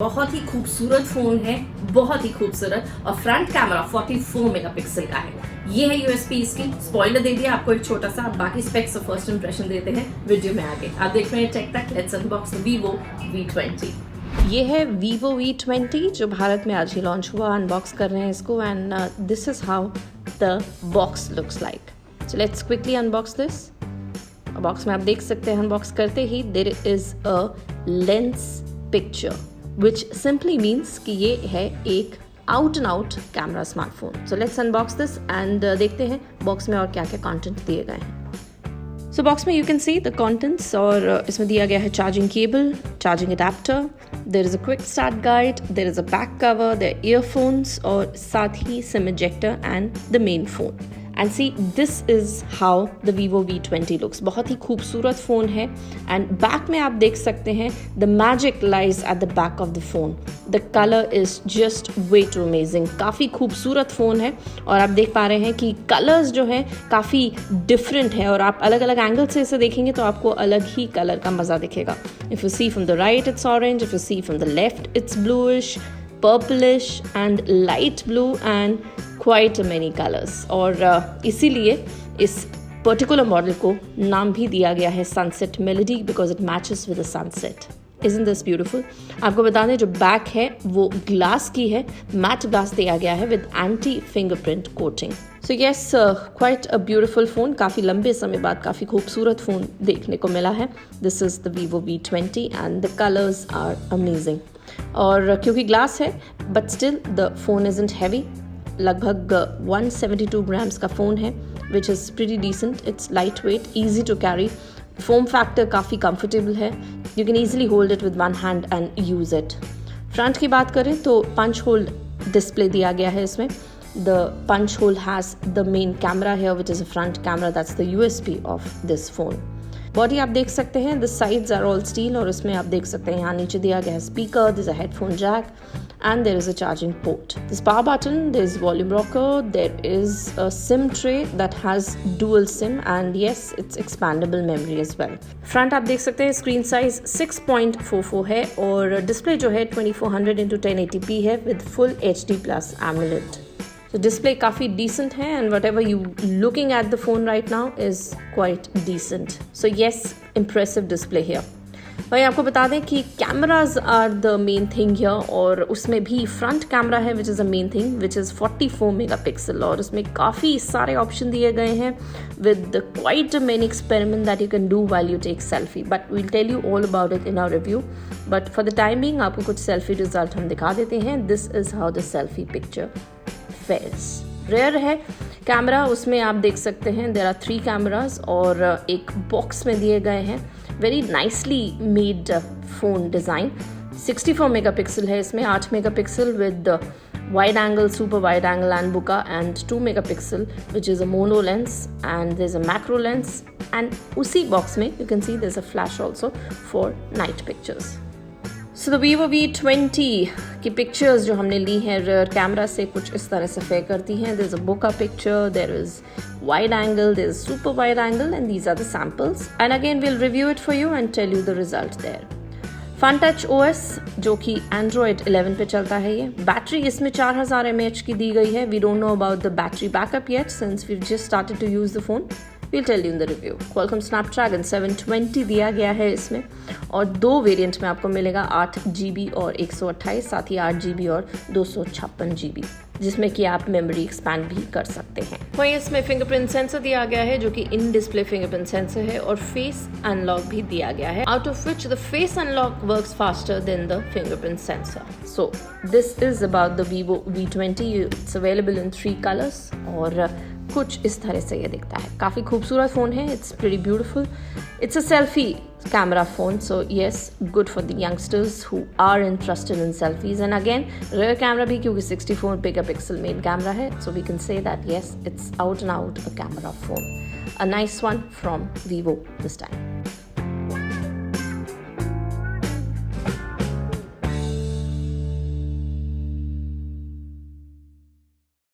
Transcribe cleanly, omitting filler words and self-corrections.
बहुत ही खूबसूरत फोन है, बहुत ही खूबसूरत। और फ्रंट कैमरा 44 मेगापिक्सल का है। ये है यूएसपी इसकी। स्पॉइलर दे दिया आपको एक छोटा सा, बाकी स्पेक्स और फर्स्ट इंप्रेशन देते हैं वीडियो में आगे। आप देख रहे हैं टेक तक। Let's unbox Vivo V20। ये है Vivo V20 जो भारत में आज ही लॉन्च हुआ। अनबॉक्स कर रहे हैं इसको and this is how the box looks like. So let's quickly unbox this. Box में आप देख सकते हैं अनबॉक्स करते ही there is a lens picture which simply means कि ये है एक out and out camera smartphone. So let's unbox this and देखते हैं बॉक्स में और क्या क्या कंटेंट दिए गए हैं। सो बॉक्स में you can see the contents और इसमें दिया गया है charging cable, charging adapter, there is a quick start guide, there is a back cover, there earphones और साथ ही SIM ejector and the main phone. And see this is how the Vivo V20 looks. बहुत ही खूबसूरत phone है and back में आप देख सकते हैं the magic lies at the back of the phone. The colour is just way too amazing. काफ़ी खूबसूरत फ़ोन है और आप देख पा रहे हैं कि कलर्स जो हैं काफ़ी डिफरेंट है और आप अलग अलग एंगल से इसे देखेंगे तो आपको अलग ही कलर का मज़ा दिखेगा। If you see from the right it's orange, if you see from the left it's bluish, purplish and light blue and quite many colours. और इसीलिए इस पर्टिकुलर मॉडल को नाम भी दिया गया है sunset melody because it matches with the sunset. Isn't this beautiful. आपको बता दें जो बैक है वो ग्लास की है, मैट ग्लास दिया गया है with anti fingerprint coating. So yes, quite a beautiful phone. काफ़ी लंबे समय बाद काफ़ी खूबसूरत फ़ोन देखने को मिला है। This is the Vivo V20 and the colours are amazing. और क्योंकि ग्लास है but still the phone isn't heavy. लगभग 172 ग्राम्स का फ़ोन है which is pretty decent. It's light weight, easy to carry. Form factor काफ़ी comfortable है। You can easily hold it with one hand and use it. Front की बात करें तो punch hole display दिया गया है इसमें। The punch hole has the main camera है which is a front camera. That's the USP of this phone. Body आप देख सकते हैं the sides are all steel और इसमें आप देख सकते हैं यहाँ नीचे दिया गया है speaker, this a headphone jack and there is a charging port. This power button, there is volume rocker, there is a SIM tray that has dual SIM and yes, it's expandable memory as well. Front आप देख सकते हैं screen size 6.44 है और display जो है 2400x1080p है with full HD plus AMOLED. So display काफ़ी decent है and whatever you looking at the phone right now is quite decent. So yes, impressive display here. भाई आपको बता दें कि cameras are the main thing here और उसमें भी फ्रंट कैमरा है which is a main thing which is 44 megapixel और उसमें काफ़ी सारे ऑप्शन दिए गए हैं with quite a many experiment that you can do while you take selfie but we'll tell you all about it in our review. But for the time being आपको कुछ selfie result हम दिखा देते हैं। This is how the selfie picture fares. Rear है camera, उसमें आप देख सकते हैं देयर आर 3 कैमराज और एक बॉक्स में दिए गए हैं। Very nicely made phone design. 64 megapixel है इसमें, 8 megapixel with wide angle, super wide angle and bokeh and 2 megapixel which is a mono lens and there is a macro lens and उसी box में you can see there is a flash also for night pictures. So the Vivo V20 की pictures जो हमने ली हैं rare camera से कुछ इस तरह से फेयर करती हैं। There is a bokeh picture, there is wide angle, there is super wide angle and these are the samples and again we'll review it for you and tell you the result there. Funtouch OS जो कि Android 11 पे चलता है ये। Battery इसमें 4000 mAh की दी गई है। We don't know about the battery backup yet since we just started to use the phone. We'll tell you in the review. Qualcomm Snapdragon 720 दिया गया है इसमें और 2 वेरिएंट में आपको मिलेगा 8GB और 128, साथ ही 8GB और 256GB जिसमें कि आप मेमोरी एक्सपैंड भी कर सकते हैं। वहीं इसमें फिंगरप्रिंट सेंसर दिया गया है जो कि इन डिस्प्ले फिंगरप्रिंट सेंसर है और फेस अनलॉक भी दिया गया है out of which the face unlock works faster than the fingerprint sensor. So this is about the Vivo V20। It's available in 3 colours और कुछ इस तरह से ये दिखता है। काफ़ी खूबसूरत फ़ोन है। It's pretty beautiful. It's a selfie camera phone so yes, good for the youngsters who are interested in selfies and again rear camera भी क्योंकि 64 मेगापिक्सल मेन कैमरा है so we can say that yes it's out and out a camera phone. A nice one from Vivo this time.